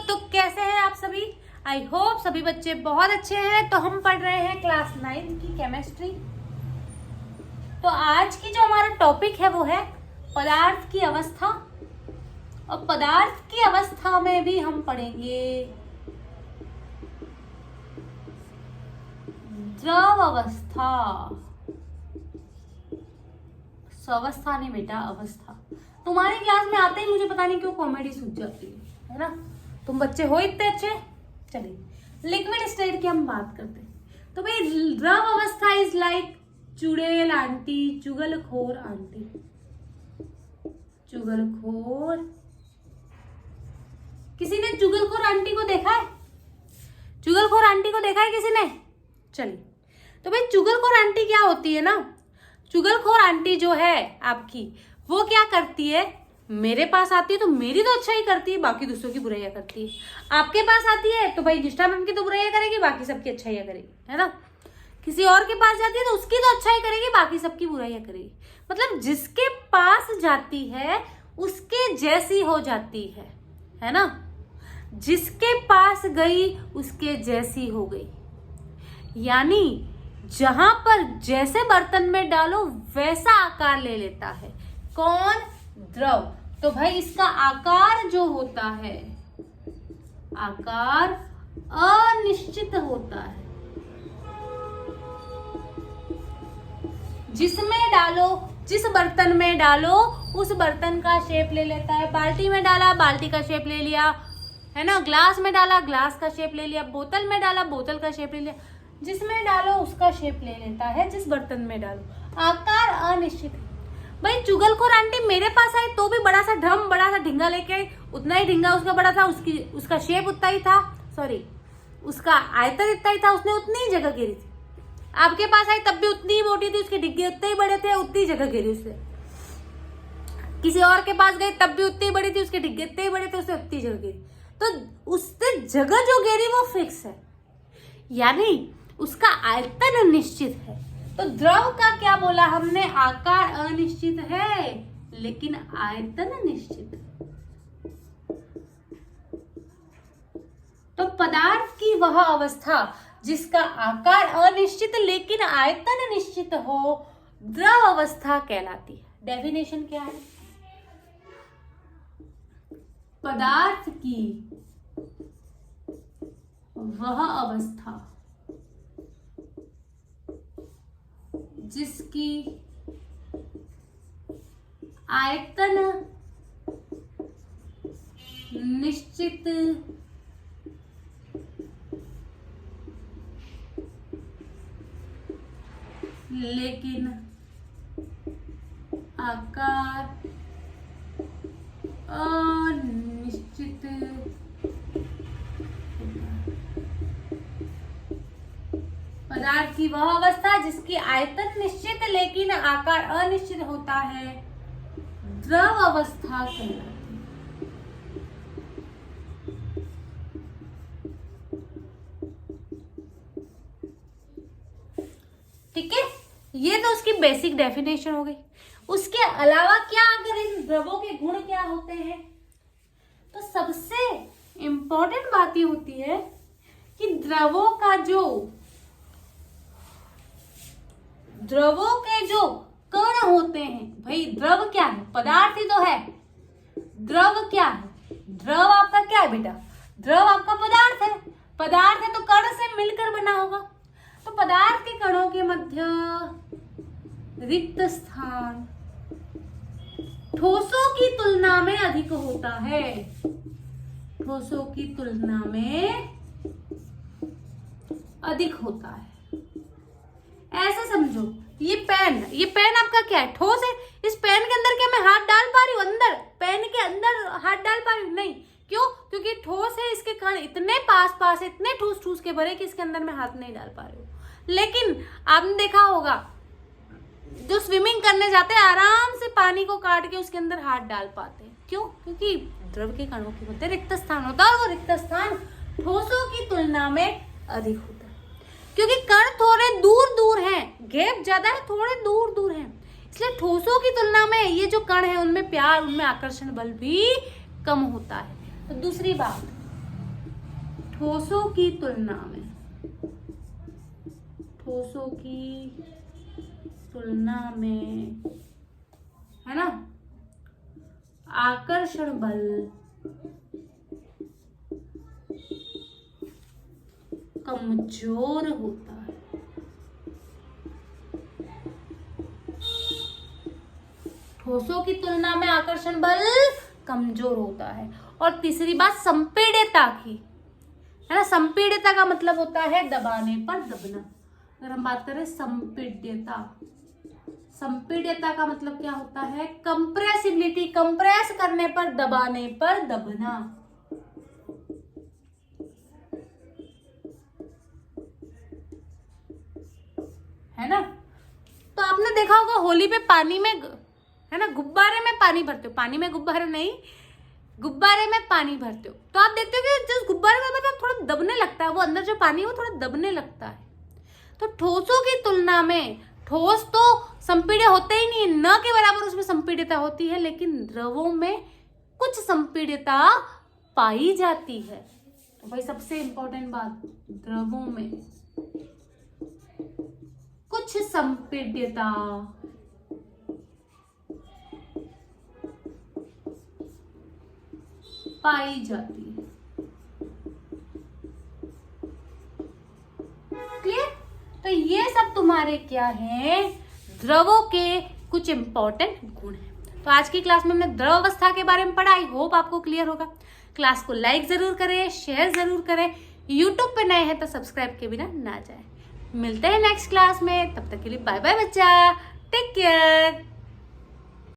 तो कैसे हैं आप सभी? आई होप सभी बच्चे बहुत अच्छे हैं। तो हम पढ़ रहे हैं क्लास 9 की केमिस्ट्री। तो आज की जो हमारा टॉपिक है वो है पदार्थ की अवस्था। और पदार्थ की अवस्था में भी हम पढ़ेंगे द्रव अवस्था। अवस्था नहीं बेटा, अवस्था। तुम्हारी क्लास में आते ही मुझे पता नहीं क्यों कॉमेडी सूझ जाती है ना। तुम बच्चे हो इतने अच्छे। चलिए लिक्विड स्टेट की हम बात करते हैं। तो भाई द्रव अवस्था इज लाइक चुड़ैल आंटी, चुगलखोर आंटी, चुगलखोर। किसी ने चुगलखोर आंटी को देखा है? चुगलखोर आंटी को देखा है किसी ने? चलिए, तो भाई चुगलखोर आंटी क्या होती है ना, चुगलखोर आंटी जो है आपकी, वो क्या करती है, मेरे पास आती है तो मेरी तो अच्छाई करती है, बाकी दूसरों की बुराइयां करती है। आपके पास आती है तो भाई निष्ठा मैम की तो बुराइयां करेगी, बाकी सबकी अच्छाइयां करेगी, है ना। किसी और के पास जाती है तो उसकी तो अच्छाई करेगी, बाकी सबकी बुराइयां करेगी। मतलब जिसके पास जाती है उसके जैसी हो जाती है ना। जिसके पास गई उसके जैसी हो गई। यानी जहां पर जैसे बर्तन में डालो वैसा आकार ले लेता है। कौन? द्रव। तो भाई इसका आकार जो होता है, आकार अनिश्चित होता है। जिसमें डालो, जिस बर्तन में डालो उस बर्तन का शेप ले लेता है। बाल्टी में डाला, बाल्टी का शेप ले लिया, है ना। ग्लास में डाला, ग्लास का शेप ले लिया। बोतल में डाला, बोतल का शेप ले लिया। जिसमें डालो उसका शेप ले लेता है, जिस बर्तन में डालो। आकार अनिश्चित है। भाई चुगलखोर आंटी मेरे पास आई तो भी बड़ा सा ड्रम, बड़ा सा ढींगा लेके आई, उतना ही ढींगा उसका बड़ा था, उसका शेप उतना ही था, सॉरी उसका आयतन इतना ही था, उसने उतनी ही जगह घेरी थी। आपके पास आई तब भी उतनी ही मोटी थी, उसके डिग्गे उतने ही बड़े थे, उतनी ही जगह घेरी उसने। किसी और के पास गई तब भी उतनी ही बड़ी थी, उसके डिग्गे इतने ही बड़े थे, उसने उतनी जगह घेरी। तो उसने जगह जो घेरी वो फिक्स है, यानी उसका आयतन निश्चित है। तो द्रव का क्या बोला हमने? आकार अनिश्चित है लेकिन आयतन निश्चित है। तो पदार्थ की वह अवस्था जिसका आकार अनिश्चित लेकिन आयतन निश्चित हो, द्रव अवस्था कहलाती है। डेफिनेशन क्या है? पदार्थ की वह अवस्था जिसकी आयतन निश्चित लेकिन आकार अनिश्चित। पदार्थ की वह अवस्था जिसकी आयतन निश्चित लेकिन आकार अनिश्चित होता है, द्रव अवस्था कहलाती है। ठीक है, ये तो उसकी बेसिक डेफिनेशन हो गई। उसके अलावा क्या, अगर इन द्रवों के गुण क्या होते हैं, तो सबसे इंपॉर्टेंट बात ये होती है कि द्रवों के जो कण होते हैं, भाई द्रव क्या है? पदार्थ ही तो है। द्रव क्या है? द्रव आपका क्या है बेटा? द्रव आपका पदार्थ है। पदार्थ है तो कण से मिलकर बना होगा। तो पदार्थ के कणों के मध्य रिक्त स्थान ठोसों की तुलना में अधिक होता है। ठोसों की तुलना में अधिक होता है। ऐसा समझो, ये पेन आपका क्या है? ठोस है। इस पेन के अंदर क्या मैं हाथ डाल पा रही हूँ? अंदर पेन के अंदर हाथ डाल पा रही हूँ? नहीं। क्यों? क्योंकि ठोस है, इसके कण इतने पास इतने ठूस के भरे कि इसके अंदर मैं हाथ नहीं डाल पा रही हूँ। लेकिन आपने देखा होगा जो स्विमिंग करने जाते हैं आराम से पानी को काट के उसके अंदर हाथ डाल पाते हैं। क्यों? क्योंकि द्रव के कणों के मध्य रिक्त स्थान होता है, और वो रिक्त स्थान ठोसों की तुलना में अधिक होता है। क्योंकि कण थोड़े दूर हैं, गैप ज्यादा है, थोड़े दूर हैं, इसलिए ठोसों की तुलना में ये जो कण है उनमें प्यार, उनमें आकर्षण बल भी कम होता है। तो दूसरी बात, ठोसों की तुलना में, ठोसों की तुलना में, है ना, आकर्षण बल कमजोर होता है। ठोसों की तुलना में आकर्षण बल कमजोर होता है। और तीसरी बात संपीड्यता की, है ना, संपीड्यता का मतलब होता है दबाने पर दबना। अगर हम बात करें संपीड्यता, संपीड्यता का मतलब क्या होता है, कंप्रेसिबिलिटी, कंप्रेस करने पर, दबाने पर दबना। है ना। तो आपने देखा होगा होली पे पानी में, है ना, गुब्बारे में पानी भरते हो, पानी में गुब्बारे नहीं, गुब्बारे में पानी भरते हो, तो आप देखते हो कि जिस गुब्बारे में मतलब थोड़ा दबने लगता है, वो अंदर जो पानी है वो थोड़ा दबने लगता है। तो ठोसों की तुलना में, ठोस तो संपीड्य होते ही नहीं, न के बराबर उसमें संपीड्यता होती है, लेकिन द्रवों में कुछ संपीड्यता पाई जाती है। तो भाई सबसे इंपॉर्टेंट बात, द्रवों में कुछ संपीड्यता पाई जाती है। क्लियर। तो ये सब तुम्हारे क्या है, द्रवों के कुछ इंपॉर्टेंट गुण हैं। तो आज की क्लास में हमने द्रव अवस्था के बारे में पढ़ा। आई होप आपको क्लियर होगा। क्लास को लाइक जरूर करें, शेयर जरूर करें। यूट्यूब पे नए हैं तो सब्सक्राइब के बिना ना जाए। मिलते हैं नेक्स्ट क्लास में, तब तक के लिए बाय बाय बच्चा, टेक केयर।